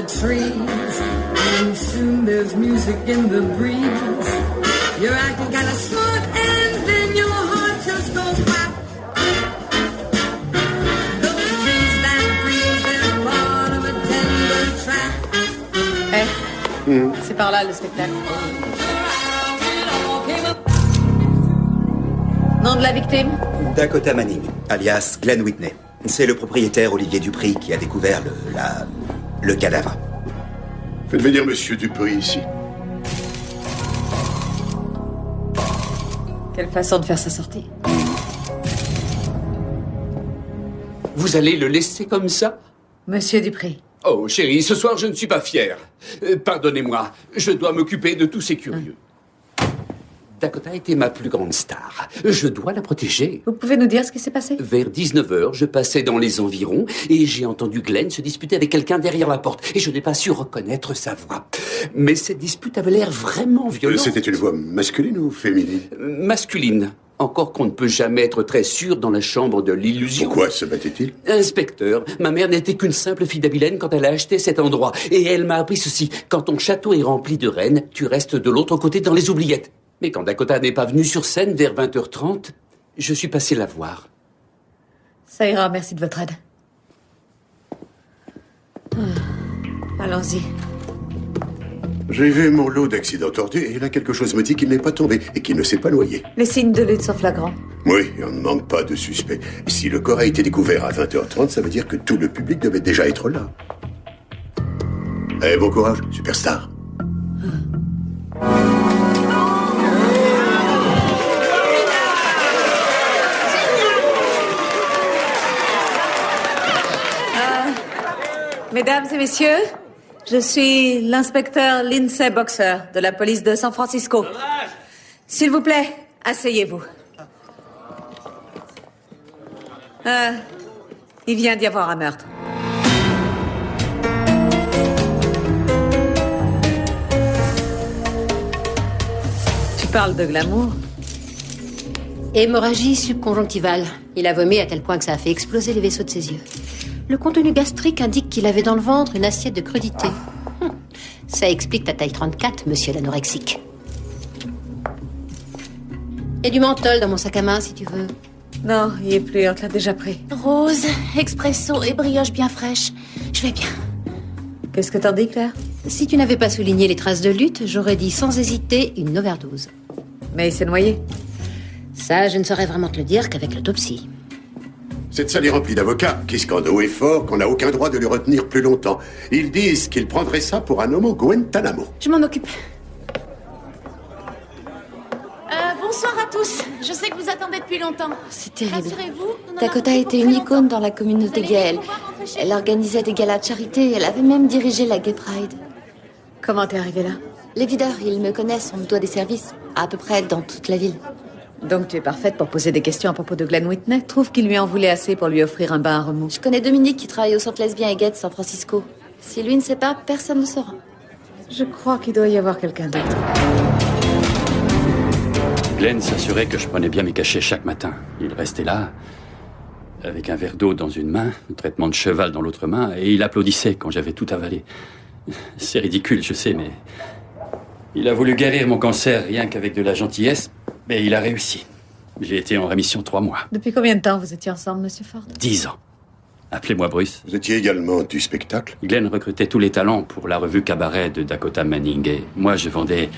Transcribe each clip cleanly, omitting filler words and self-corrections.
trees, and soon there's music in the breeze. You're acting kinda smart, and then your heart just goes whack. Those trees that breeze, they're part of a tender track. C'est par là le spectacle. Nom de la victime? Dakota Manning, alias Glenn Whitney. C'est le propriétaire Olivier Dupri qui a découvert le cadavre. Faites venir Monsieur Dupri ici. Quelle façon de faire sa sortie. Vous allez le laisser comme ça? Monsieur Dupri. Oh, chérie, ce soir, je ne suis pas fier. Pardonnez-moi, je dois m'occuper de tous ces curieux. Dakota était ma plus grande star. Je dois la protéger. Vous pouvez nous dire ce qui s'est passé? Vers 19h, je passais dans les environs et j'ai entendu Glenn se disputer avec quelqu'un derrière la porte. Et je n'ai pas su reconnaître sa voix. Mais cette dispute avait l'air vraiment violente. C'était une voix masculine ou féminine? Masculine. Encore qu'on ne peut jamais être très sûr dans la chambre de l'illusion. Pourquoi se battait-il? Inspecteur, ma mère n'était qu'une simple fille d'Abilène quand elle a acheté cet endroit. Et elle m'a appris ceci. Quand ton château est rempli de reines, tu restes de l'autre côté dans les oubliettes. Mais quand Dakota n'est pas venue sur scène vers 20h30, je suis passé la voir. Ça ira, merci de votre aide. Allons-y. J'ai vu mon lot d'accidents tordus et là quelque chose me dit qu'il n'est pas tombé et qu'il ne s'est pas noyé. Les signes de lutte sont flagrants. Oui, on ne manque pas de suspects. Si le corps a été découvert à 20h30, ça veut dire que tout le public devait déjà être là. Eh, bon courage, superstar. Mesdames et messieurs, je suis l'inspecteur Lindsay Boxer de la police de San Francisco. S'il vous plaît, asseyez-vous. Il vient d'y avoir un meurtre. Tu parles de glamour? Hémorragie subconjonctivale. Il a vomi à tel point que ça a fait exploser les vaisseaux de ses yeux. Le contenu gastrique indique qu'il avait dans le ventre une assiette de crudité. Ça explique ta taille 34, monsieur l'anorexique. Et du menthol dans mon sac à main, si tu veux. Non, il est plus, on te l'a déjà pris. Rose, expresso et brioche bien fraîche. Je vais bien. Qu'est-ce que t'en dis, Claire? Si tu n'avais pas souligné les traces de lutte, j'aurais dit sans hésiter une overdose. Mais il s'est noyé. Ça, je ne saurais vraiment te le dire qu'avec l'autopsie. Cette salle est remplie d'avocats qui scandent haut et fort qu'on n'a aucun droit de le retenir plus longtemps. Ils disent qu'ils prendraient ça pour un homme au Guantanamo. Je m'en occupe. Bonsoir à tous. Je sais que vous attendez depuis longtemps. C'est terrible. Rassurez-vous, Dakota était une icône dans la communauté gay. Elle organisait des galas de charité. Elle avait même dirigé la Gay Pride. Comment t'es arrivée là? Les videurs, ils me connaissent. On me doit des services. À peu près dans toute la ville. Donc tu es parfaite pour poser des questions à propos de Glenn Whitney. Trouve qu'il lui en voulait assez pour lui offrir un bain à remous. Je connais Dominique qui travaille au centre lesbien et gay de San Francisco. Si lui ne sait pas, personne ne saura. Je crois qu'il doit y avoir quelqu'un d'autre. Glenn s'assurait que je prenais bien mes cachets chaque matin. Il restait là, avec un verre d'eau dans une main, un traitement de cheval dans l'autre main, et il applaudissait quand j'avais tout avalé. C'est ridicule, je sais, mais... Il a voulu guérir mon cancer rien qu'avec de la gentillesse, mais il a réussi. J'ai été en rémission 3 mois. Depuis combien de temps vous étiez ensemble, Monsieur Ford? 10 ans. Appelez-moi Bruce. Vous étiez également du spectacle? Glenn recrutait tous les talents pour la revue Cabaret de Dakota Manning, et moi je vendais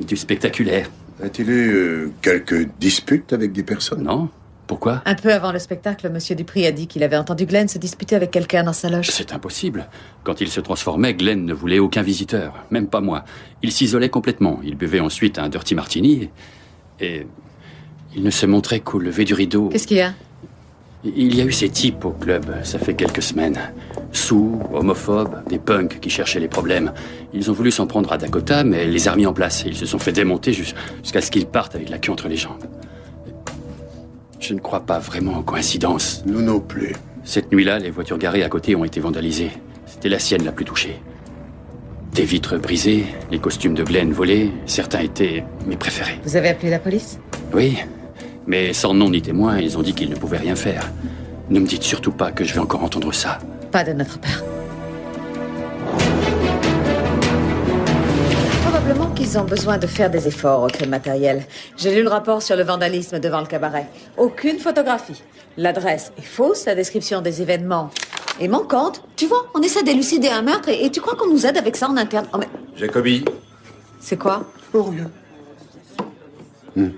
du spectaculaire. A-t-il eu quelques disputes avec des personnes? Non. Pourquoi? Un peu avant le spectacle, Monsieur Dupri a dit qu'il avait entendu Glenn se disputer avec quelqu'un dans sa loge. C'est impossible. Quand il se transformait, Glenn ne voulait aucun visiteur, même pas moi. Il s'isolait complètement. Il buvait ensuite un dirty martini et il ne se montrait qu'au lever du rideau. Qu'est-ce qu'il y a? Il y a eu ces types au club, ça fait quelques semaines. Sous, homophobes, des punks qui cherchaient les problèmes. Ils ont voulu s'en prendre à Dakota, mais elle les a remis en place. Ils se sont fait démonter jusqu'à ce qu'ils partent avec la queue entre les jambes. Je ne crois pas vraiment aux coïncidences. Nous non plus. Cette nuit-là, les voitures garées à côté ont été vandalisées. C'était la sienne la plus touchée. Des vitres brisées, les costumes de Glenn volés, certains étaient mes préférés. Vous avez appelé la police? Oui, mais sans nom ni témoin, ils ont dit qu'ils ne pouvaient rien faire. Ne me dites surtout pas que je vais encore entendre ça. Pas de notre part. qu'ils ont besoin de faire des efforts au crime matériel. J'ai lu le rapport sur le vandalisme devant le cabaret. Aucune photographie. L'adresse est fausse, la description des événements est manquante. Tu vois, on essaie d'élucider un meurtre et tu crois qu'on nous aide avec ça en interne? Oh, mais... Jacobi. C'est quoi? Oh, rien.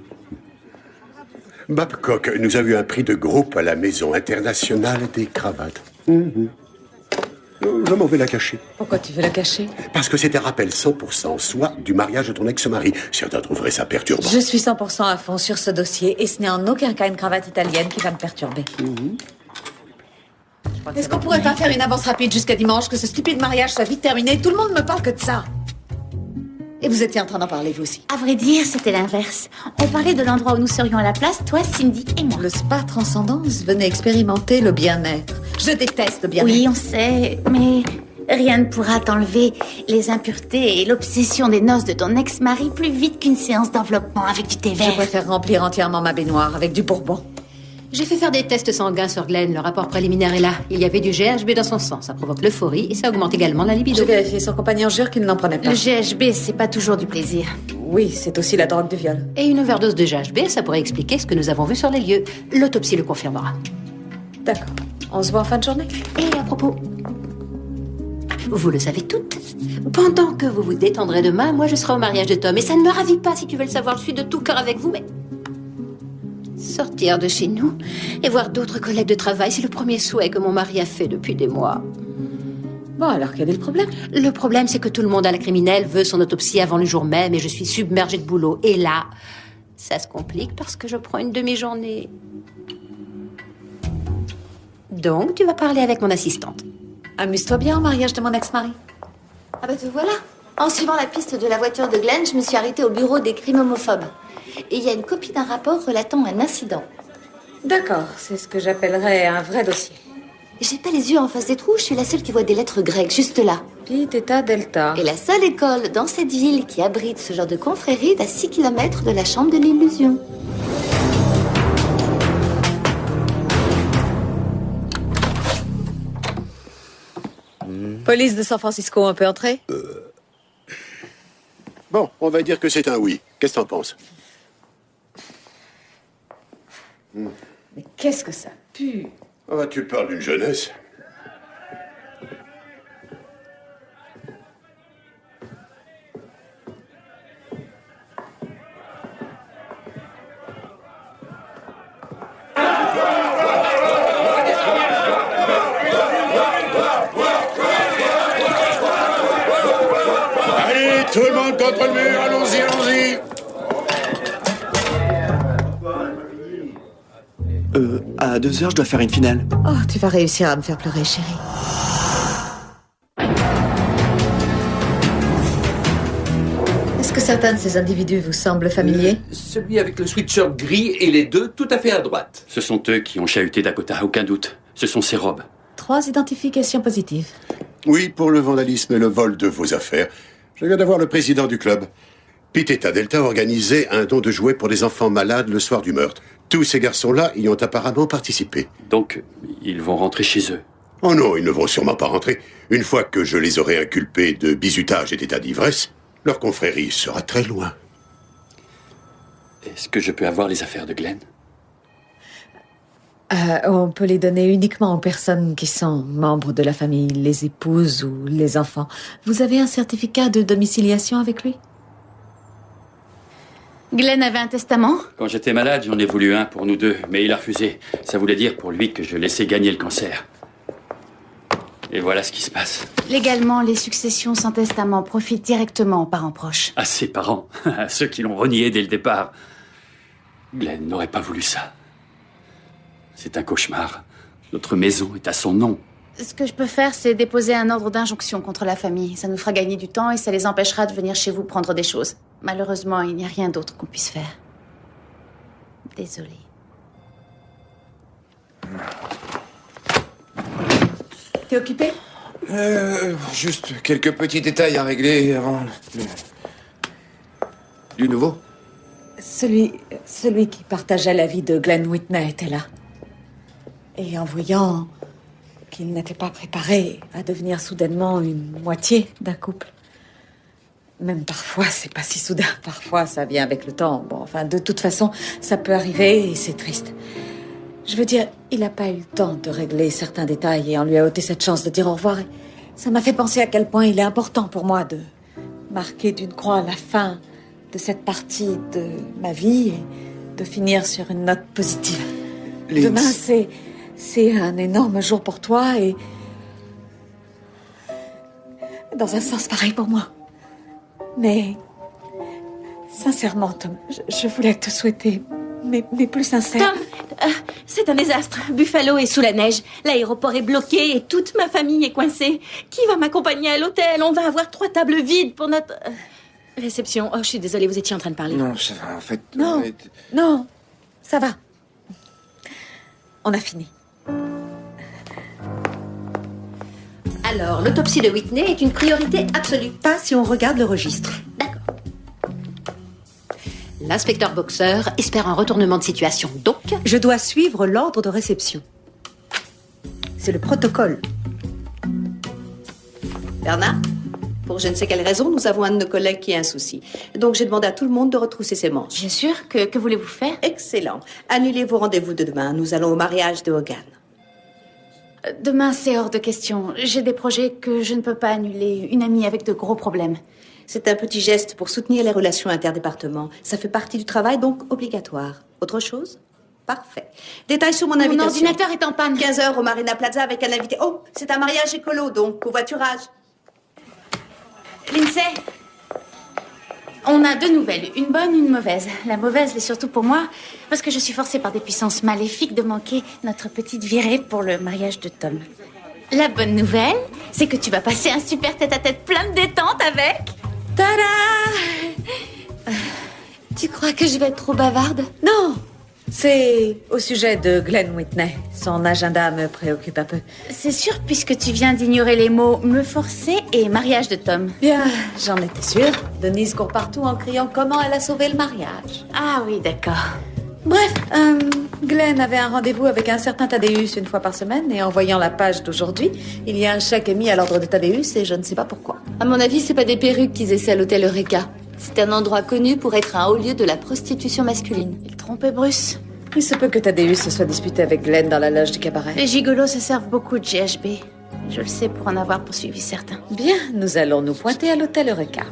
Babcock nous a eu un prix de groupe à la Maison internationale des cravates. Je m'en vais la cacher. Pourquoi tu veux la cacher? Parce que c'est un rappel 100% soit du mariage de ton ex-mari. Certains trouveraient ça perturbant. Je suis 100% à fond sur ce dossier et ce n'est en aucun cas une cravate italienne qui va me perturber. Est-ce qu'on pourrait pas faire une avance rapide jusqu'à dimanche, que ce stupide mariage soit vite terminé? Tout le monde me parle que de ça. Et vous étiez en train d'en parler, vous aussi. À vrai dire, c'était l'inverse. On parlait de l'endroit où nous serions à la place, toi, Cindy et moi. Le spa Transcendance venait expérimenter le bien-être. Je déteste le bien-être. Oui, on sait, mais rien ne pourra t'enlever les impuretés et l'obsession des noces de ton ex-mari plus vite qu'une séance d'enveloppement avec du thé vert. Je préfère remplir entièrement ma baignoire avec du bourbon. J'ai fait faire des tests sanguins sur Glenn. Le rapport préliminaire est là. Il y avait du GHB dans son sang. Ça provoque l'euphorie et ça augmente également la libido. J'ai vérifié, son compagnon jure qu'il n'en prenait pas. Le GHB, c'est pas toujours du plaisir. Oui, c'est aussi la drogue du viol. Et une overdose de GHB, ça pourrait expliquer ce que nous avons vu sur les lieux. L'autopsie le confirmera. D'accord. On se voit en fin de journée. Et à propos, vous le savez toutes. Pendant que vous vous détendrez demain, moi je serai au mariage de Tom. Et ça ne me ravit pas si tu veux le savoir. Je suis de tout cœur avec vous, mais... sortir de chez nous et voir d'autres collègues de travail, c'est le premier souhait que mon mari a fait depuis des mois. Bon, alors quel est le problème? Le problème, c'est que tout le monde à la criminelle veut son autopsie avant le jour même et je suis submergée de boulot. Et là, ça se complique parce que je prends une demi-journée. Donc, tu vas parler avec mon assistante. Amuse-toi bien au mariage de mon ex-mari. Ah bah te voilà. En suivant la piste de la voiture de Glenn, je me suis arrêtée au bureau des crimes homophobes. Et il y a une copie d'un rapport relatant un incident. D'accord, c'est ce que j'appellerais un vrai dossier. J'ai pas les yeux en face des trous, je suis la seule qui voit des lettres grecques, juste là. Pi, theta, delta. Et la seule école dans cette ville qui abrite ce genre de confrérie est à 6 km de la chambre de l'illusion. Police de San Francisco, on peut entrer? Bon, on va dire que c'est un oui. Qu'est-ce que t'en penses? Mais qu'est-ce que ça pue? Ah bah, tu parles d'une jeunesse. Allez, tout le monde contre le mur, allons-y, allons-y. À 2h, je dois faire une finale. Oh, tu vas réussir à me faire pleurer, chérie. Est-ce que certains de ces individus vous semblent familiers? Celui avec le sweatshirt gris et les deux tout à fait à droite. Ce sont eux qui ont chahuté Dakota, aucun doute. Ce sont ses robes. 3 identifications positives. Oui, pour le vandalisme et le vol de vos affaires. Je viens d'avoir le président du club. Pi Theta Delta a organisé un don de jouets pour des enfants malades le soir du meurtre. Tous ces garçons-là y ont apparemment participé. Donc, ils vont rentrer chez eux. Oh non, ils ne vont sûrement pas rentrer. Une fois que je les aurai inculpés de bizutage et d'état d'ivresse, leur confrérie sera très loin. Est-ce que je peux avoir les affaires de Glenn? On peut les donner uniquement aux personnes qui sont membres de la famille, les épouses ou les enfants. Vous avez un certificat de domiciliation avec lui? Glenn avait un testament? Quand j'étais malade, j'en ai voulu un pour nous deux, mais il a refusé. Ça voulait dire pour lui que je laissais gagner le cancer. Et voilà ce qui se passe. Légalement, les successions sans testament profitent directement aux parents proches. À ses parents, à ceux qui l'ont renié dès le départ. Glenn n'aurait pas voulu ça. C'est un cauchemar. Notre maison est à son nom. Ce que je peux faire, c'est déposer un ordre d'injonction contre la famille. Ça nous fera gagner du temps et ça les empêchera de venir chez vous prendre des choses. Malheureusement, il n'y a rien d'autre qu'on puisse faire. Désolée. T'es occupé? Juste quelques petits détails à régler avant... Du nouveau? Celui qui partageait la vie de Glenn Whitney était là. Et en voyant qu'il n'était pas préparé à devenir soudainement une moitié d'un couple, Même parfois, c'est pas si soudain. Parfois, ça vient avec le temps. Bon, enfin, de toute façon, ça peut arriver et c'est triste. Je veux dire, il n'a pas eu le temps de régler certains détails et on lui a ôté cette chance de dire au revoir. Et ça m'a fait penser à quel point il est important pour moi de marquer d'une croix la fin de cette partie de ma vie et de finir sur une note positive. Linz. Demain, c'est un énorme jour pour toi et dans un sens pareil pour moi. Mais sincèrement, Tom, je voulais te souhaiter mes plus sincères. Tom, c'est un désastre. Buffalo est sous la neige. L'aéroport est bloqué et toute ma famille est coincée. Qui va m'accompagner à l'hôtel? On va avoir 3 tables vides pour notre réception. Oh, je suis désolée, vous étiez en train de parler. Non, ça va, en fait... Non, ça va. On a fini. Alors, l'autopsie de Whitney est une priorité absolue. Pas si on regarde le registre. D'accord. L'inspecteur Boxer espère un retournement de situation. Donc, Je dois suivre l'ordre de réception. C'est le protocole. Bernard, pour je ne sais quelle raison, nous avons un de nos collègues qui a un souci. Donc j'ai demandé à tout le monde de retrousser ses manches. bien sûr, que voulez-vous faire? Excellent. Annulez vos rendez-vous de demain. Nous allons au mariage de Hogan. Demain, c'est hors de question. J'ai des projets que je ne peux pas annuler. Une amie avec de gros problèmes. C'est un petit geste pour soutenir les relations interdépartements. Ça fait partie du travail, donc obligatoire. Autre chose? Parfait. Détail sur mon invitation. Mon ordinateur est en panne. 15h au Marina Plaza avec un invité. Oh, c'est un mariage écolo, donc covoiturage. Lindsay, on a 2 nouvelles, une bonne, une mauvaise. La mauvaise est surtout pour moi, parce que je suis forcée par des puissances maléfiques de manquer notre petite virée pour le mariage de Tom. La bonne nouvelle, c'est que tu vas passer un super tête-à-tête plein de détente avec... Tada! Tu crois que je vais être trop bavarde? Non, c'est au sujet de Glenn Whitney. Son agenda me préoccupe un peu. C'est sûr, puisque tu viens d'ignorer les mots « me forcer » et « mariage de Tom ». Bien, j'en étais sûre. Denise court partout en criant comment elle a sauvé le mariage. Ah oui, d'accord. Bref, Glenn avait un rendez-vous avec un certain Thaddeus une fois par semaine et en voyant la page d'aujourd'hui, il y a un chèque émis à l'ordre de Thaddeus et je ne sais pas pourquoi. À mon avis, c'est pas des perruques qu'ils essaient à l'hôtel Eureka. C'est un endroit connu pour être un haut lieu de la prostitution masculine. Il trompait Bruce. Il se peut que Thaddeus se soit disputé avec Glenn dans la loge du cabaret. Les gigolos se servent beaucoup de GHB. Je le sais pour en avoir poursuivi certains. Bien, nous allons nous pointer à l'hôtel Eureka.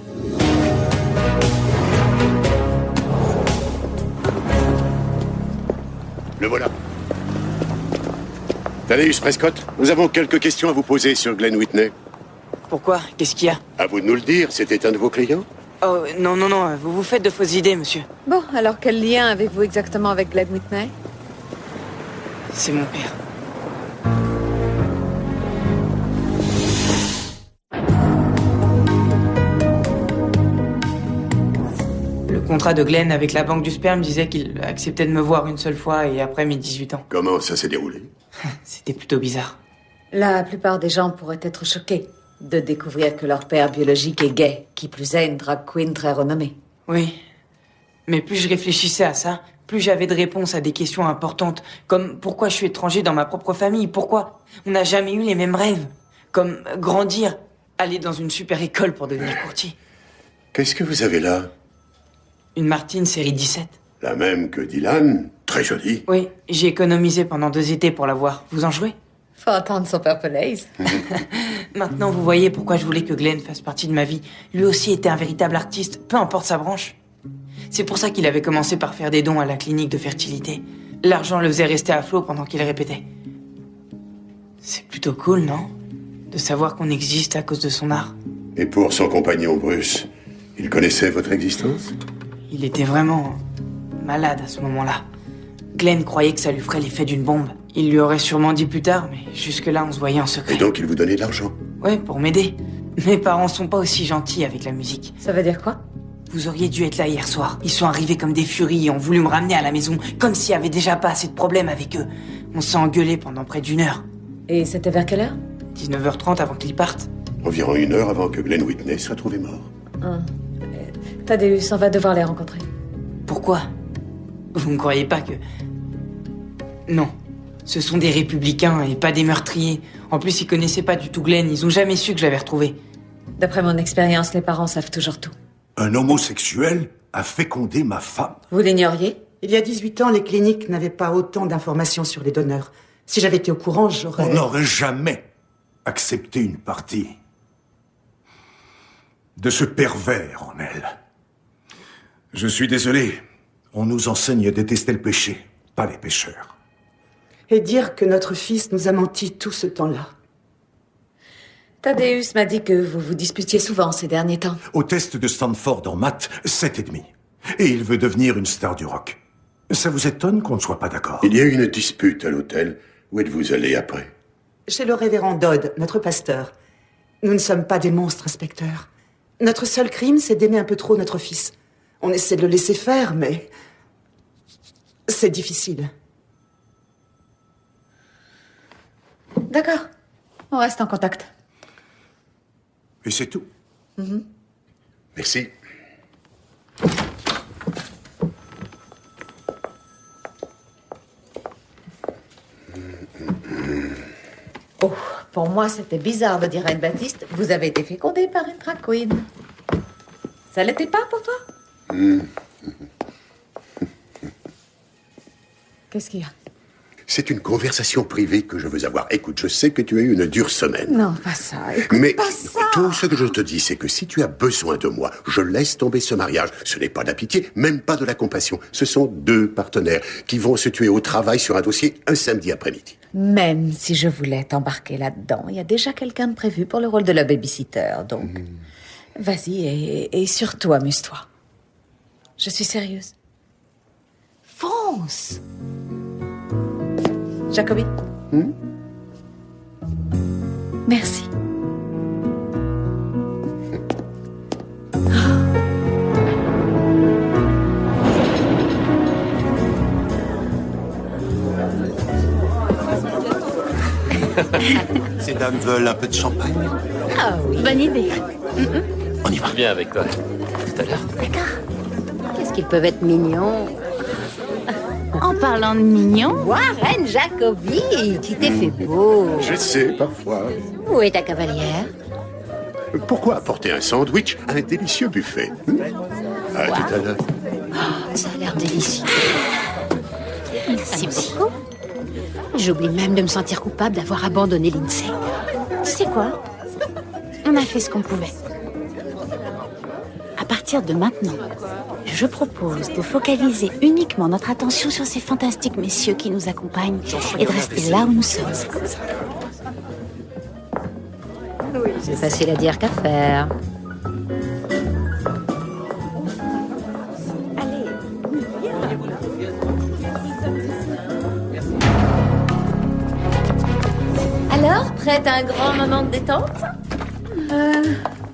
Le voilà. Thaddeus Prescott, nous avons quelques questions à vous poser sur Glenn Whitney. Pourquoi? Qu'est-ce qu'il y a? À vous de nous le dire, c'était un de vos clients? Oh, non, vous vous faites de fausses idées, monsieur. Bon, alors quel lien avez-vous exactement avec Glenn Whitney? C'est mon père. Le contrat de Glenn avec la banque du sperme disait qu'il acceptait de me voir une seule fois et après mes 18 ans. Comment ça s'est déroulé? C'était plutôt bizarre. La plupart des gens pourraient être choqués de découvrir que leur père biologique est gay, qui plus est une drag queen très renommée. Oui. Mais plus je réfléchissais à ça, plus j'avais de réponses à des questions importantes, comme pourquoi je suis étranger dans ma propre famille, pourquoi on n'a jamais eu les mêmes rêves, comme grandir, aller dans une super école pour devenir courtier. Qu'est-ce que vous avez là? Une Martine série 17. La même que Dylan? Très jolie. Oui, j'ai économisé pendant 2 étés pour l'avoir. Vous en jouez? Faut entendre son Purple Haze. Maintenant, vous voyez pourquoi je voulais que Glenn fasse partie de ma vie. Lui aussi était un véritable artiste, peu importe sa branche. C'est pour ça qu'il avait commencé par faire des dons à la clinique de fertilité. L'argent le faisait rester à flot pendant qu'il répétait. C'est plutôt cool, non? De savoir qu'on existe à cause de son art. Et pour son compagnon Bruce, il connaissait votre existence? Il était vraiment malade à ce moment-là. Glenn croyait que ça lui ferait l'effet d'une bombe. Il lui aurait sûrement dit plus tard, mais jusque-là, on se voyait en secret. Et donc, il vous donnait de l'argent? Ouais, pour m'aider. Mes parents sont pas aussi gentils avec la musique. Ça veut dire quoi? Vous auriez dû être là hier soir. Ils sont arrivés comme des furies et ont voulu me ramener à la maison, comme s'il y avait déjà pas assez de problèmes avec eux. On s'est engueulé pendant près d'1 heure. Et c'était vers quelle heure? 19h30 avant qu'ils partent. Environ 1 heure avant que Glenn Whitney soit trouvé mort. Thaddeus, on va devoir les rencontrer. Pourquoi? Vous ne croyez pas que... Non. Ce sont des républicains et pas des meurtriers. En plus, ils connaissaient pas du tout Glenn. Ils ont jamais su que je l'avais retrouvé. D'après mon expérience, les parents savent toujours tout. Un homosexuel a fécondé ma femme. Vous l'ignoriez? Il y a 18 ans, les cliniques n'avaient pas autant d'informations sur les donneurs. Si j'avais été au courant, j'aurais... On n'aurait jamais accepté une partie de ce pervers en elle. Je suis désolé. On nous enseigne à détester le péché, pas les pécheurs. Et dire que notre fils nous a menti tout ce temps-là. Thaddeus m'a dit que vous vous disputiez souvent ces derniers temps. Au test de Stanford en maths, 7,5. Et il veut devenir une star du rock. Ça vous étonne qu'on ne soit pas d'accord? Il y a eu une dispute à l'hôtel. Où êtes-vous allé après? Chez le révérend Dodd, notre pasteur. Nous ne sommes pas des monstres, inspecteur. Notre seul crime, c'est d'aimer un peu trop notre fils. On essaie de le laisser faire, mais... c'est difficile. D'accord. On reste en contact. Et c'est tout. Merci. Oh, pour moi, c'était bizarre de dire à une Baptiste, vous avez été fécondé par une drag queen. Ça l'était pas pour toi? Qu'est-ce qu'il y a? C'est une conversation privée que je veux avoir. Écoute, je sais que tu as eu une dure semaine. Non, pas ça. Écoute, Mais pas ça. tout ce que je te dis, c'est que si tu as besoin de moi, je laisse tomber ce mariage. Ce n'est pas de la pitié, même pas de la compassion. Ce sont deux partenaires qui vont se tuer au travail sur un dossier un samedi après-midi. Même si je voulais t'embarquer là-dedans, il y a déjà quelqu'un de prévu pour le rôle de la babysitter, donc... Vas-y et surtout amuse-toi. Je suis sérieuse. Fonce! Jacobi. Merci. Ces dames veulent un peu de champagne. Ah oui. Bonne idée. On y va. Viens avec toi. Tout à l'heure. D'accord. Qu'est-ce qu'ils peuvent être mignons. En parlant de mignon... Warren Jacobi, tu t'es fait beau. Je sais, parfois. Où est ta cavalière? Pourquoi apporter un sandwich à un délicieux buffet? À tout à l'heure. Oh, ça a l'air délicieux. Merci beaucoup. J'oublie même de me sentir coupable d'avoir abandonné Lindsay. Tu sais quoi? On a fait ce qu'on pouvait. À partir de maintenant, je propose de focaliser uniquement notre attention sur ces fantastiques messieurs qui nous accompagnent et de rester là où nous sommes. C'est facile à dire qu'à faire. Alors, prête à un grand moment de détente?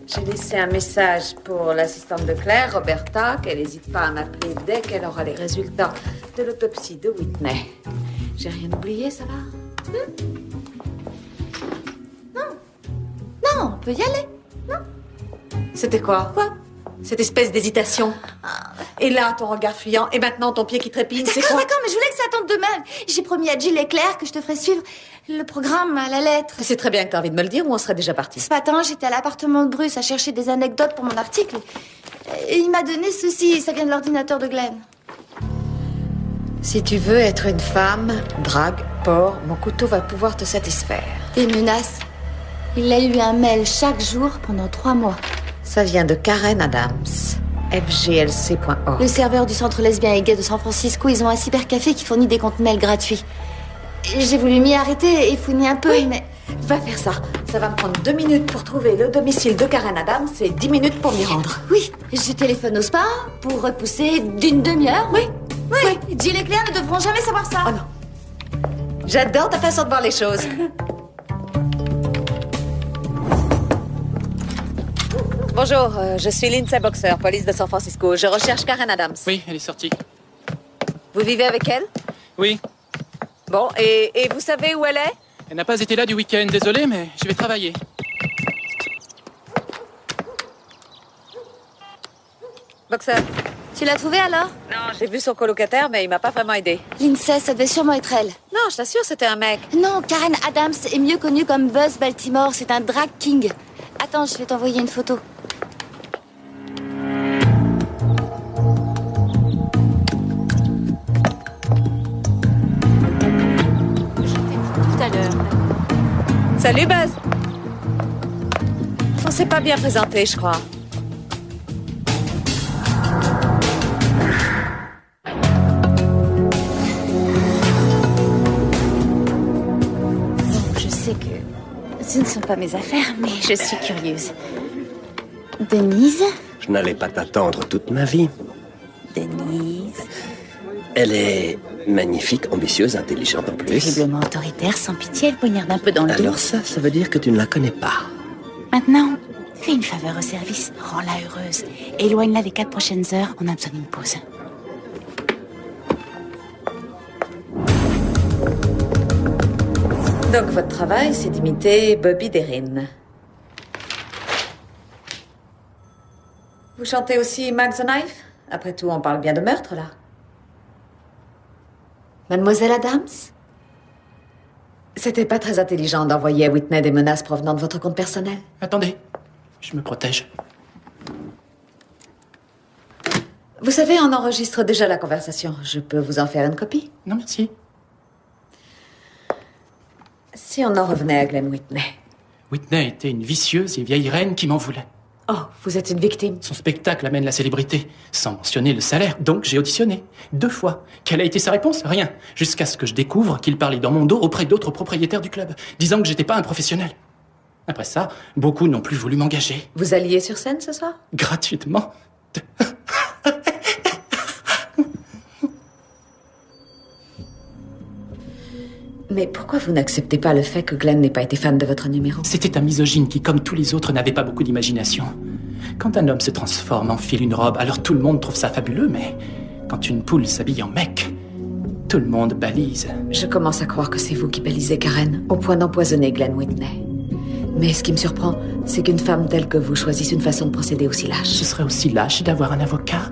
J'ai laissé un message pour l'assistante de Claire, Roberta, qu'elle n'hésite pas à m'appeler dès qu'elle aura les résultats de l'autopsie de Whitney. J'ai rien oublié, ça va? Non, on peut y aller. C'était quoi? Cette espèce d'hésitation. Et là, ton regard fuyant, et maintenant ton pied qui trépigne, c'est quoi? D'accord, mais je voulais que ça attende demain. J'ai promis à Jill et Claire que je te ferais suivre le programme à la lettre. C'est très bien que tu as envie de me le dire ou on serait déjà parti. Ce matin, j'étais à l'appartement de Bruce à chercher des anecdotes pour mon article. Et il m'a donné ceci, ça vient de l'ordinateur de Glenn. Si tu veux être une femme, drague, porc, mon couteau va pouvoir te satisfaire. Des menaces. Il a eu un mail chaque jour pendant 3 mois. Ça vient de Karen Adams, fglc.org. Le serveur du centre lesbien et gay de San Francisco, ils ont un cybercafé qui fournit des comptes mails gratuits. J'ai voulu m'y arrêter et fouiner un peu, mais... Va faire ça. Ça va me prendre 2 minutes pour trouver le domicile de Karen Adams et 10 minutes pour m'y rendre. Oui, je téléphone au spa pour repousser d'une demi-heure. Oui. Jill et Claire ne devront jamais savoir ça. Oh non. J'adore ta façon de voir les choses. Bonjour, je suis Lindsay Boxer, police de San Francisco. Je recherche Karen Adams. Oui, elle est sortie. Vous vivez avec elle? Oui. Bon, et vous savez où elle est? Elle n'a pas été là du week-end, désolé, mais je vais travailler. Boxer. Tu l'as trouvée alors? Non, j'ai vu son colocataire, mais il m'a pas vraiment aidé. Lindsay, ça devait sûrement être elle. Non, je t'assure, c'était un mec. Non, Karen Adams est mieux connue comme Buzz Baltimore. C'est un drag king. À Attends, je vais t'envoyer une photo. Tout à l'heure. Salut, Buzz. On s'est pas bien présenté, je crois. Bon, je sais que ce ne sont pas mes affaires, mais je suis curieuse. Denise? Je n'allais pas t'attendre toute ma vie. Denise? Elle est magnifique, ambitieuse, intelligente en plus. Terriblement autoritaire, sans pitié, elle poignarde un peu dans le dos. Alors ça veut dire que tu ne la connais pas. Maintenant, fais une faveur au service, rends-la heureuse. Éloigne-la des 4 prochaines heures, on a besoin d'une pause. Donc, votre travail, c'est d'imiter Bobby Darin. Vous chantez aussi Mac the Knife? Après tout, on parle bien de meurtre, là. Mademoiselle Adams? C'était pas très intelligent d'envoyer à Whitney des menaces provenant de votre compte personnel. Attendez, je me protège. Vous savez, on enregistre déjà la conversation. Je peux vous en faire une copie? Non, merci. Si on en revenait à Glenn Whitney. Whitney était une vicieuse et vieille reine qui m'en voulait. Oh, vous êtes une victime. Son spectacle amène la célébrité, sans mentionner le salaire. Donc j'ai auditionné 2 fois. Quelle a été sa réponse? Rien. Jusqu'à ce que je découvre qu'il parlait dans mon dos auprès d'autres propriétaires du club, disant que j'étais pas un professionnel. Après ça, beaucoup n'ont plus voulu m'engager. Vous alliez sur scène ce soir? Gratuitement. Mais pourquoi vous n'acceptez pas le fait que Glenn n'ait pas été fan de votre numéro? C'était un misogyne qui, comme tous les autres, n'avait pas beaucoup d'imagination. Quand un homme se transforme, enfile une robe, alors tout le monde trouve ça fabuleux, mais quand une poule s'habille en mec, tout le monde balise. Je commence à croire que c'est vous qui balisez Karen, au point d'empoisonner Glenn Whitney. Mais ce qui me surprend, c'est qu'une femme telle que vous choisisse une façon de procéder aussi lâche. Ce serait aussi lâche d'avoir un avocat?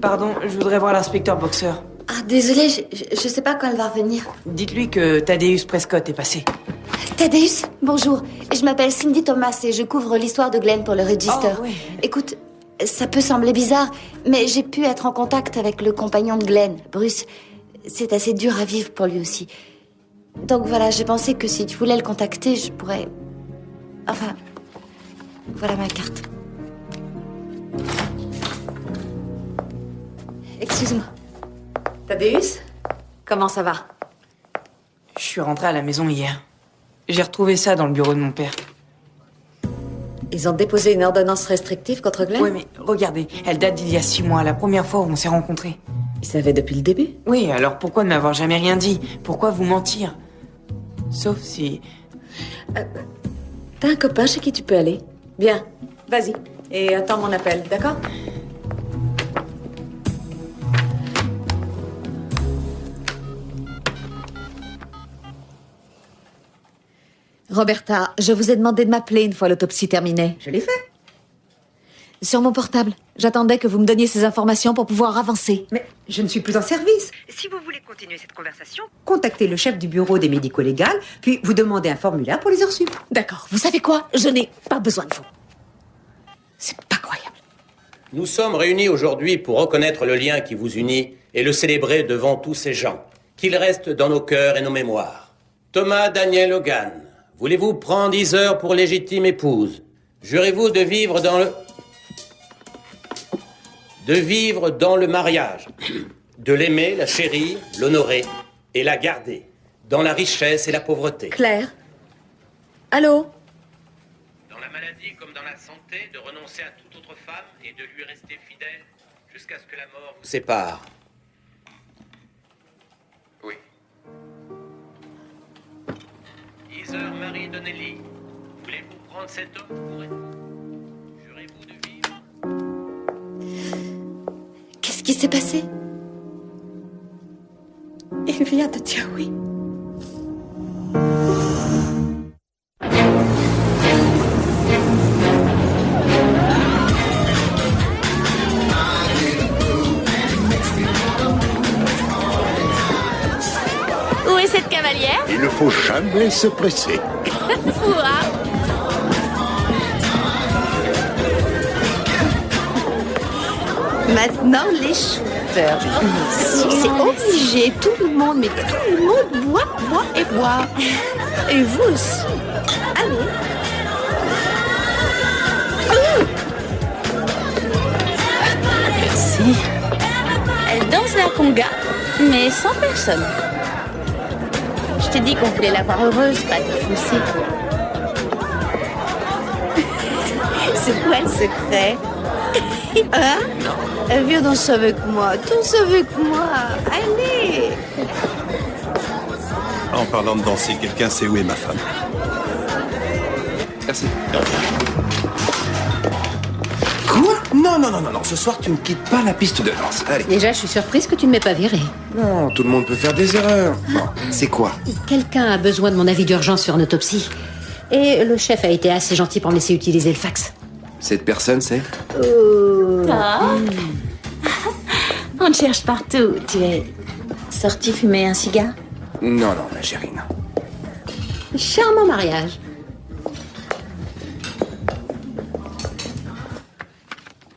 Pardon, je voudrais voir l'inspecteur Boxer. Ah, désolée, je sais pas quand elle va revenir. Dites-lui que Thaddeus Prescott est passé. Thaddeus, bonjour. Je m'appelle Cindy Thomas et je couvre l'histoire de Glenn pour le Register. Oh, oui. Écoute, ça peut sembler bizarre, mais j'ai pu être en contact avec le compagnon de Glenn, Bruce. C'est assez dur à vivre pour lui aussi. Donc voilà, j'ai pensé que si tu voulais le contacter, je pourrais... Enfin, voilà ma carte. Excuse-moi. Thaddeus, comment ça va? Je suis rentrée à la maison hier. J'ai retrouvé ça dans le bureau de mon père. Ils ont déposé une ordonnance restrictive contre Glenn? Oui, mais regardez, elle date d'il y a 6 mois, la première fois où on s'est rencontrés. Ils savaient depuis le début? Oui, alors pourquoi ne m'avoir jamais rien dit? Pourquoi vous mentir? Sauf si... T'as un copain chez qui tu peux aller? Bien, vas-y. Et attends mon appel, d'accord? Roberta, je vous ai demandé de m'appeler une fois l'autopsie terminée. Je l'ai fait. Sur mon portable. J'attendais que vous me donniez ces informations pour pouvoir avancer. Mais je ne suis plus en service. Si vous voulez continuer cette conversation, contactez le chef du bureau des médico-légales, puis vous demandez un formulaire pour les heures sup. D'accord. Vous savez quoi? Je n'ai pas besoin de vous. C'est pas croyable. Nous sommes réunis aujourd'hui pour reconnaître le lien qui vous unit et le célébrer devant tous ces gens. Qu'il reste dans nos cœurs et nos mémoires. Thomas Daniel Hogan, voulez-vous prendre Heather pour légitime épouse? Jurez-vous de vivre dans le mariage, de l'aimer, la chérir, l'honorer et la garder, dans la richesse et la pauvreté. Claire? Allô? Dans la maladie comme dans la santé, de renoncer à toute autre femme et de lui rester fidèle jusqu'à ce que la mort vous sépare. Oui. Heather Marie Donnelly, voulez-vous prendre cet homme pour époux? Jurez-vous de vivre? Qu'est-ce qui s'est passé? Il vient de dire oui. Où est cette cavalière? Il ne faut jamais se presser. fou, hein? Maintenant, les shooters. C'est obligé. Tout le monde, mais tout le monde boit et boit. Et vous aussi. Allez. Merci. Elle danse la conga, mais sans personne. Je t'ai dit qu'on voulait la voir heureuse, pas défoncée. C'est quoi le secret? Hein? Viens danser avec moi. Danse avec moi. Allez. En parlant de danser, quelqu'un sait où est ma femme? Merci. Quoi? Non, non, non, non, non. Ce soir, tu ne quittes pas la piste de danse. Allez. Déjà, je suis surprise que tu ne m'aies pas viré. Non, tout le monde peut faire des erreurs. Bon, c'est quoi? Quelqu'un a besoin de mon avis d'urgence sur une autopsie. Et le chef a été assez gentil pour me laisser utiliser le fax. Cette personne, c'est? On te cherche partout. Tu es sorti fumer un cigare? Non, non, ma chérie, non. Charmant mariage.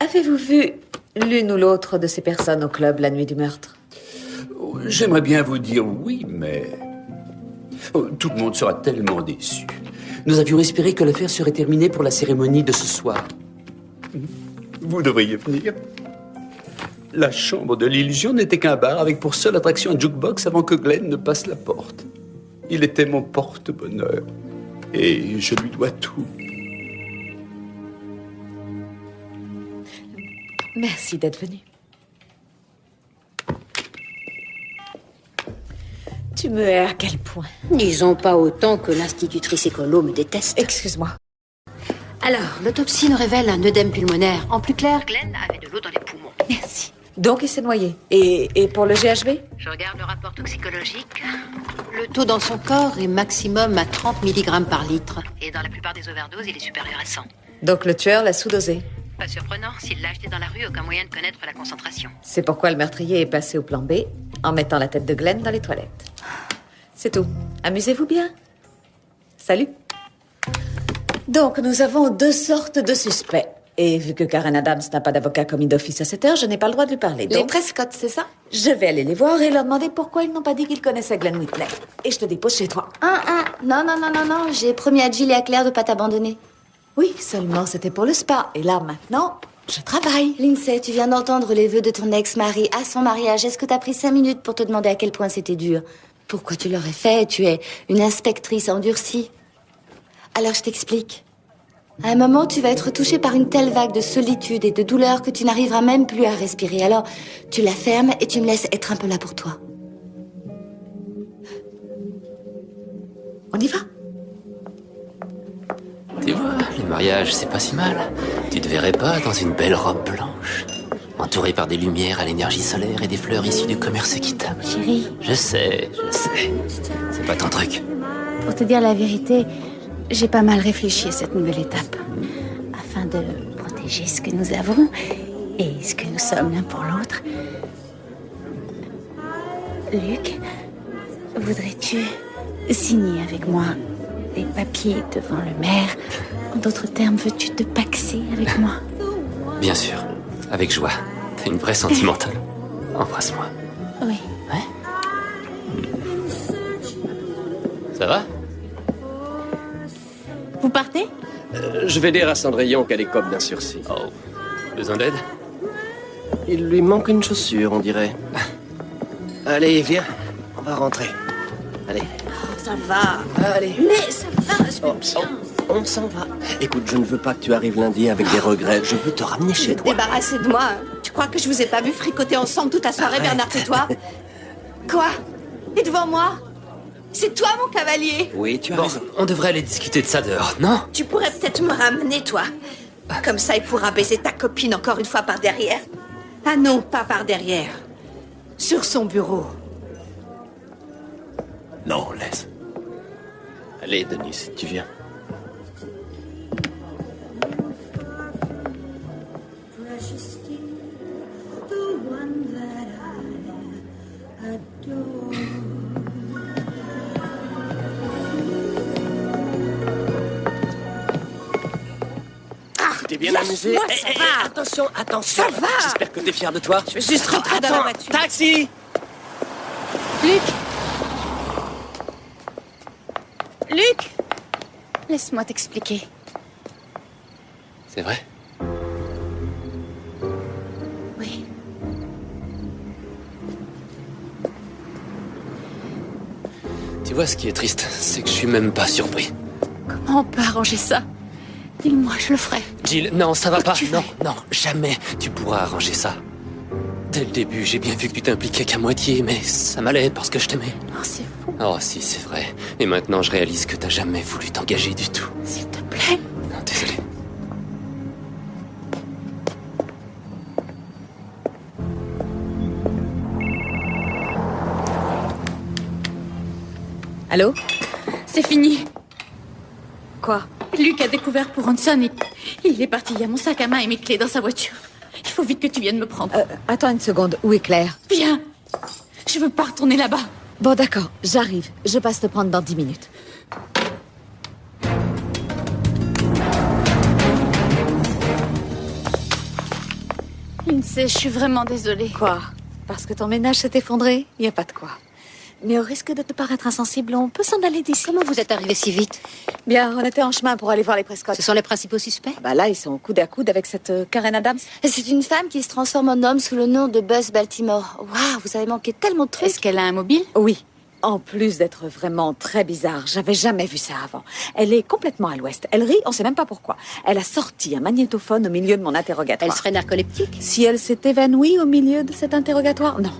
Avez-vous vu l'une ou l'autre de ces personnes au club la nuit du meurtre? J'aimerais bien vous dire oui, mais... tout le monde sera tellement déçu. Nous avions espéré que l'affaire serait terminée pour la cérémonie de ce soir. Vous devriez venir. La chambre de l'illusion n'était qu'un bar avec pour seule attraction un jukebox avant que Glenn ne passe la porte. Il était mon porte-bonheur. Et je lui dois tout. Merci d'être venu. Tu me hais à quel point? Disons pas autant que l'institutrice écolo me déteste. Excuse-moi. Alors, l'autopsie nous révèle un œdème pulmonaire. En plus clair, Glenn avait de l'eau dans les poumons. Merci. Donc il s'est noyé. Et pour le GHB? Je regarde le rapport toxicologique. Le taux dans son corps est maximum à 30 mg par litre. Et dans la plupart des overdoses, il est supérieur à 100. Donc le tueur l'a sous-dosé. Pas surprenant, s'il l'a acheté dans la rue, aucun moyen de connaître la concentration. C'est pourquoi le meurtrier est passé au plan B en mettant la tête de Glenn dans les toilettes. C'est tout. Amusez-vous bien. Salut. Donc, nous avons deux sortes de suspects. Et vu que Karen Adams n'a pas d'avocat commis d'office à cette heure, je n'ai pas le droit de lui parler. Les Donc, Prescott, c'est ça? je vais aller les voir et leur demander pourquoi ils n'ont pas dit qu'ils connaissaient Glenn Whitney. Et je te dépose chez toi. Non, non, non, non, non. J'ai promis à Jill et à Claire de pas t'abandonner. Oui, seulement c'était pour le spa. Et là, maintenant, je travaille. Lindsay, tu viens d'entendre les vœux de ton ex-mari à son mariage. Est-ce que t'as pris 5 minutes pour te demander à quel point c'était dur? Pourquoi tu l'aurais fait? Tu es une inspectrice endurcie. Alors je t'explique. À un moment, tu vas être touché par une telle vague de solitude et de douleur que tu n'arriveras même plus à respirer. Alors, tu la fermes et tu me laisses être un peu là pour toi. On y va? Tu vois, le mariage, c'est pas si mal. Tu te verrais pas dans une belle robe blanche, entourée par des lumières à l'énergie solaire et des fleurs issues du commerce équitable. Chérie. Je sais. C'est pas ton truc. Pour te dire la vérité, j'ai pas mal réfléchi à cette nouvelle étape. Afin de protéger ce que nous avons et ce que nous sommes l'un pour l'autre. Luc, voudrais-tu signer avec moi des papiers devant le maire? En d'autres termes, veux-tu te paxer avec moi? Bien sûr, avec joie. T'es une vraie sentimentale. Embrasse-moi. Oui. Ça va? Vous partez? Je vais dire à Cendrillon qu'elle écope d'un sursis. Oh. Besoin d'aide? Il lui manque une chaussure, on dirait. Allez, viens. On va rentrer. Allez. Ça va. Allez. Mais ça va, je vais bien. On s'en va. Écoute, je ne veux pas que tu arrives lundi avec des regrets. Je veux te ramener chez toi. Débarrassez de moi. Tu crois que je vous ai pas vu fricoter ensemble toute la soirée, Bernard, et toi? Quoi? Et devant moi? C'est toi, mon cavalier? Oui, tu as raison. On devrait aller discuter de ça dehors, non? Tu pourrais peut-être me ramener, toi. Comme ça, il pourra baiser ta copine encore une fois par derrière. Ah non, pas par derrière. Sur son bureau. Non, laisse. Allez, Denis, tu viens. bien amusé. Lâche-moi, ça va. Attention, attention. Ça va. J'espère que t'es fier de toi. Je vais juste rentrer dans la voiture. Taxi! Luc, laisse-moi t'expliquer. C'est vrai? Oui. Tu vois, ce qui est triste, c'est que je suis même pas surpris. Comment on peut arranger ça? Dis-le-moi, je le ferai. Jill, non, ça va pas. Tu Non, non, jamais tu pourras arranger ça. Dès le début, j'ai bien vu que tu t'impliquais qu'à moitié, mais ça m'allait parce que je t'aimais. Oh, c'est fou. Oh, si, c'est vrai. Et maintenant, je réalise que t'as jamais voulu t'engager du tout. S'il te plaît. Non, désolé. Allô? C'est fini. Quoi? Luc a découvert pour Hanson et il est parti. Il y a mon sac à main et mes clés dans sa voiture. Il faut vite que tu viennes me prendre. Attends une seconde. Où est Claire? Viens. Je veux pas retourner là-bas. Bon, d'accord. J'arrive. Je passe te prendre dans 10 minutes. Lindsay, je suis vraiment désolée. Quoi? Parce que ton ménage s'est effondré? Il n'y a pas de quoi. Mais au risque de te paraître insensible, on peut s'en aller d'ici. Comment vous êtes arrivé si vite? Bien, on était en chemin pour aller voir les Prescott. Ce sont les principaux suspects? Bah là, ils sont au coude à coude avec cette Karen Adams. C'est une femme qui se transforme en homme sous le nom de Buzz Baltimore. Waouh, vous avez manqué tellement de trucs. Est-ce qu'elle a un mobile? Oui. En plus d'être vraiment très bizarre, j'avais jamais vu ça avant. Elle est complètement à l'ouest. Elle rit, on sait même pas pourquoi. Elle a sorti un magnétophone au milieu de mon interrogatoire. Elle serait narcoleptique? Si elle s'est évanouie au milieu de cet interrogatoire, non.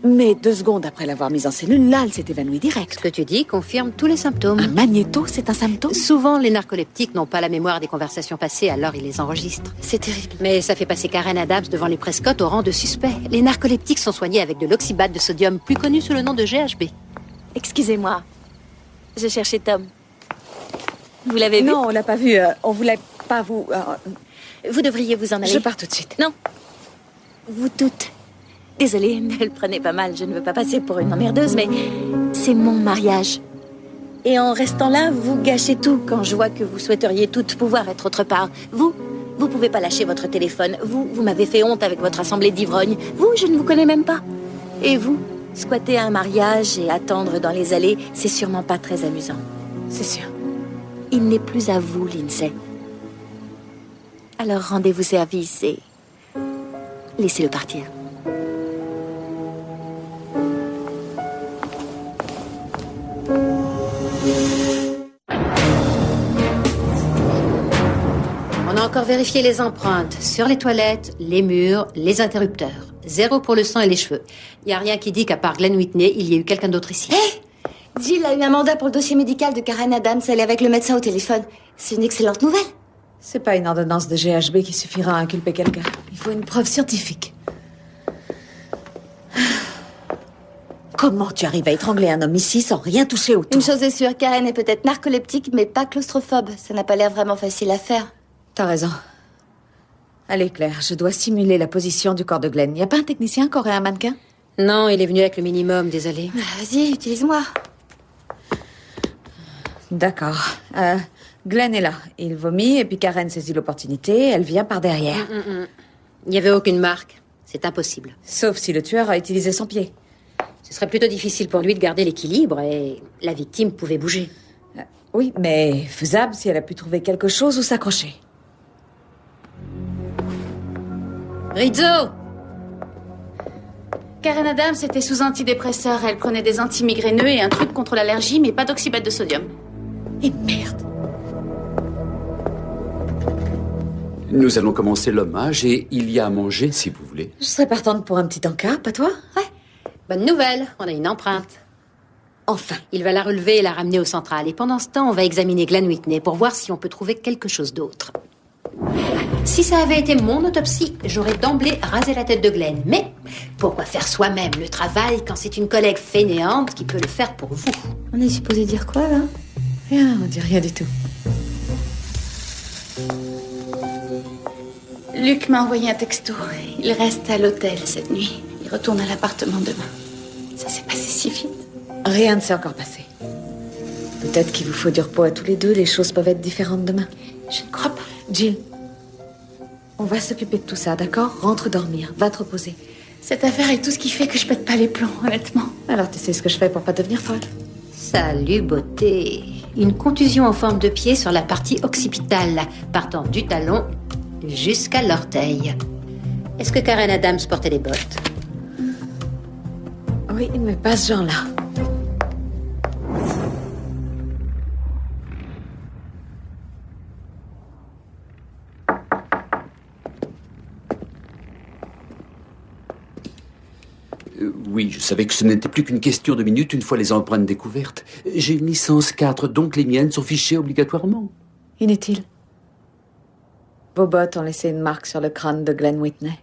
Mais 2 secondes après l'avoir mise en cellule, là, elle s'est évanouie direct. Ce que tu dis confirme tous les symptômes. Un magnéto, c'est un symptôme? Souvent, les narcoleptiques n'ont pas la mémoire des conversations passées, alors ils les enregistrent. C'est terrible. Mais ça fait passer Karen Adams devant les Prescott au rang de suspect. Les narcoleptiques sont soignés avec de l'oxybate de sodium, plus connu sous le nom de GHB. Excusez-moi. Je cherchais Tom. Vous l'avez vu? Non, on l'a pas vu. On voulait pas vous... Vous devriez vous en aller. Je pars tout de suite. Non. Vous toutes. Désolée, ne le prenez pas mal, je ne veux pas passer pour une emmerdeuse, mais c'est mon mariage. Et en restant là, vous gâchez tout quand je vois que vous souhaiteriez toutes pouvoir être autre part. Vous pouvez pas lâcher votre téléphone. Vous m'avez fait honte avec votre assemblée d'ivrognes. Vous, je ne vous connais même pas. Et vous, squatter un mariage et attendre dans les allées, c'est sûrement pas très amusant. C'est sûr. Il n'est plus à vous, Lindsay. Alors rendez-vous service et laissez-le partir. On a encore vérifié les empreintes sur les toilettes, les murs, les interrupteurs. 0 pour le sang et les cheveux. Il n'y a rien qui dit qu'à part Glenn Whitney, il y ait eu quelqu'un d'autre ici. Hé! Jill a eu un mandat pour le dossier médical de Karen Adams. Elle est avec le médecin au téléphone. C'est une excellente nouvelle. C'est pas une ordonnance de GHB qui suffira à inculper quelqu'un. Il faut une preuve scientifique. Comment tu arrives à étrangler un homme ici sans rien toucher autour? Une chose est sûre, Karen est peut-être narcoleptique, mais pas claustrophobe. Ça n'a pas l'air vraiment facile à faire. T'as raison. Allez, Claire, je dois simuler la position du corps de Glenn. Y a pas un technicien qui aurait un mannequin? Non, il est venu avec le minimum, désolé. Vas-y, utilise-moi. D'accord. Glenn est là. Il vomit et puis Karen saisit l'opportunité. Elle vient par derrière. Il n'y avait aucune marque. C'est impossible. Sauf si le tueur a utilisé son pied. Ce serait plutôt difficile pour lui de garder l'équilibre et la victime pouvait bouger. Oui, mais faisable si elle a pu trouver quelque chose où s'accrocher. Rizzo! Karen Adams était sous antidépresseur. Elle prenait des antimigraineux et un truc contre l'allergie, mais pas d'oxybate de sodium. Et merde! Nous allons commencer l'hommage et il y a à manger si vous voulez. Je serais partante pour un petit encas, pas toi? Ouais. Bonne nouvelle, on a une empreinte. Enfin. Il va la relever et la ramener au central. Et pendant ce temps, on va examiner Glenn Whitney pour voir si on peut trouver quelque chose d'autre. Si ça avait été mon autopsie, j'aurais d'emblée rasé la tête de Glenn. Mais pourquoi faire soi-même le travail quand c'est une collègue fainéante qui peut le faire pour vous? On est supposé dire quoi, là? Rien, on dit rien du tout. Luc m'a envoyé un texto. Il reste à l'hôtel cette nuit. Il retourne à l'appartement demain. Ça s'est passé si vite. Rien ne s'est encore passé. Peut-être qu'il vous faut du repos à tous les deux. Les choses peuvent être différentes demain. Je ne crois pas. Jill, on va s'occuper de tout ça, d'accord? Rentre dormir, va te reposer. Cette affaire est tout ce qui fait que je pète pas les plombs, honnêtement. Alors tu sais ce que je fais pour pas devenir folle? Salut, beauté. Une contusion en forme de pied sur la partie occipitale, partant du talon jusqu'à l'orteil. Est-ce que Karen Adams portait des bottes? Oui, mais pas ce genre-là. Oui, je savais que ce n'était plus qu'une question de minutes une fois les empreintes découvertes. J'ai une licence 4, donc les miennes sont fichées obligatoirement. Inutile. Vos bottes ont laissé une marque sur le crâne de Glenn Whitney.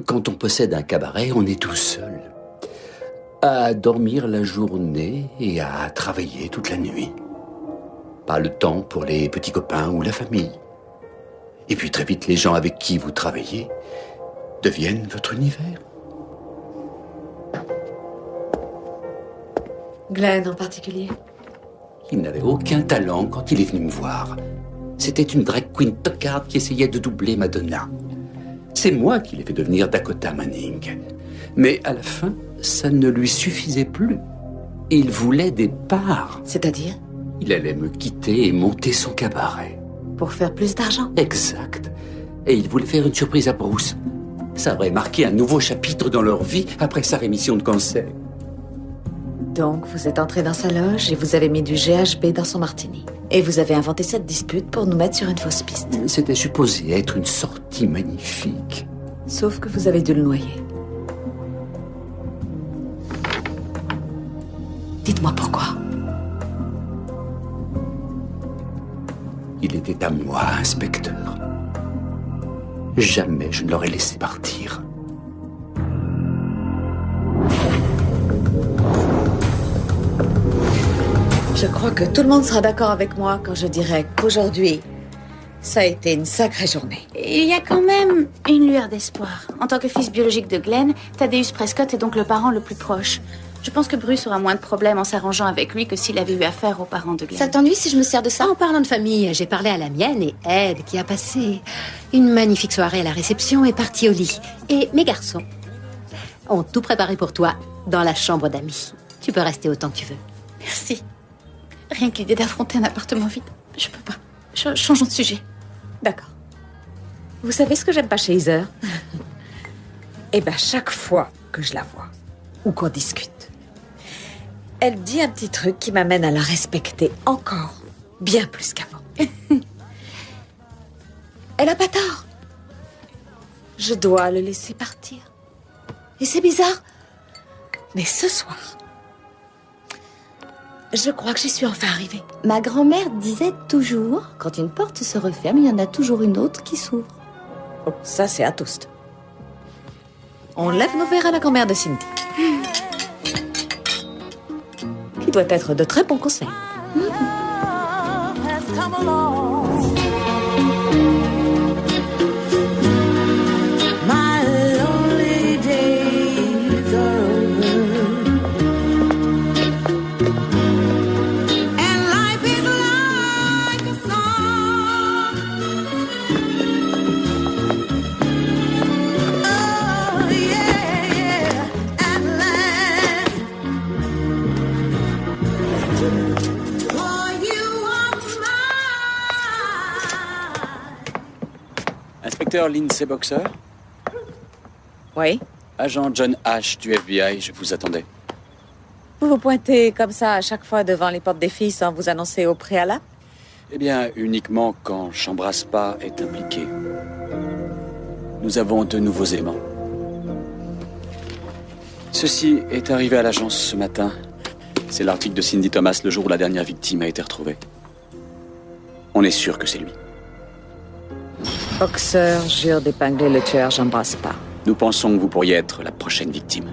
Quand on possède un cabaret, on est tout seul. À dormir la journée et à travailler toute la nuit. Pas le temps pour les petits copains ou la famille. Et puis très vite, les gens avec qui vous travaillez deviennent votre univers. Glenn en particulier. Il n'avait aucun talent quand il est venu me voir. C'était une drag queen tocarde qui essayait de doubler Madonna. C'est moi qui l'ai fait devenir Dakota Manning. Mais à la fin, ça ne lui suffisait plus. Il voulait des parts. C'est-à-dire? Il allait me quitter et monter son cabaret. Pour faire plus d'argent? Exact. Et il voulait faire une surprise à Bruce. Ça aurait marqué un nouveau chapitre dans leur vie après sa rémission de cancer. Donc, vous êtes entré dans sa loge et vous avez mis du GHB dans son martini. Et vous avez inventé cette dispute pour nous mettre sur une fausse piste. C'était supposé être une sortie magnifique. Sauf que vous avez dû le noyer. Dites-moi pourquoi. Il était à moi, inspecteur. Jamais je ne l'aurais laissé partir. Je crois que tout le monde sera d'accord avec moi quand je dirai qu'aujourd'hui, ça a été une sacrée journée. Il y a quand même une lueur d'espoir. En tant que fils biologique de Glenn, Thaddeus Prescott est donc le parent le plus proche. Je pense que Bruce aura moins de problèmes en s'arrangeant avec lui que s'il avait eu affaire aux parents de Glenn. Ça t'ennuie si je me sers de ça? En parlant de famille, j'ai parlé à la mienne et Ed, qui a passé une magnifique soirée à la réception, est parti au lit. Et mes garçons ont tout préparé pour toi dans la chambre d'amis. Tu peux rester autant que tu veux. Merci. Rien que l'idée d'affronter un appartement vide, je peux pas. Changeons de sujet. D'accord. Vous savez ce que j'aime pas chez Heather? Eh ben, chaque fois que je la vois, ou qu'on discute, elle dit un petit truc qui m'amène à la respecter encore, bien plus qu'avant. Elle a pas tort. Je dois le laisser partir. Et c'est bizarre. Mais ce soir, je crois que j'y suis enfin arrivée. Ma grand-mère disait toujours, quand une porte se referme, il y en a toujours une autre qui s'ouvre. Oh, ça c'est un toast. On lève nos verres à la grand-mère de Cindy. Qui doit être de très bons conseils. Inspecteur Lindsay Boxer? Oui? Agent John Ash du FBI, je vous attendais. Vous vous pointez comme ça à chaque fois devant les portes des filles sans vous annoncer au préalable? Eh bien, uniquement quand Chambre Spa est impliqué. Nous avons de nouveaux éléments. Ceci est arrivé à l'agence ce matin. C'est l'article de Cindy Thomas le jour où la dernière victime a été retrouvée. On est sûr que c'est lui. Boxer jure d'épingler le tueur, j'embrasse pas. Nous pensons que vous pourriez être la prochaine victime.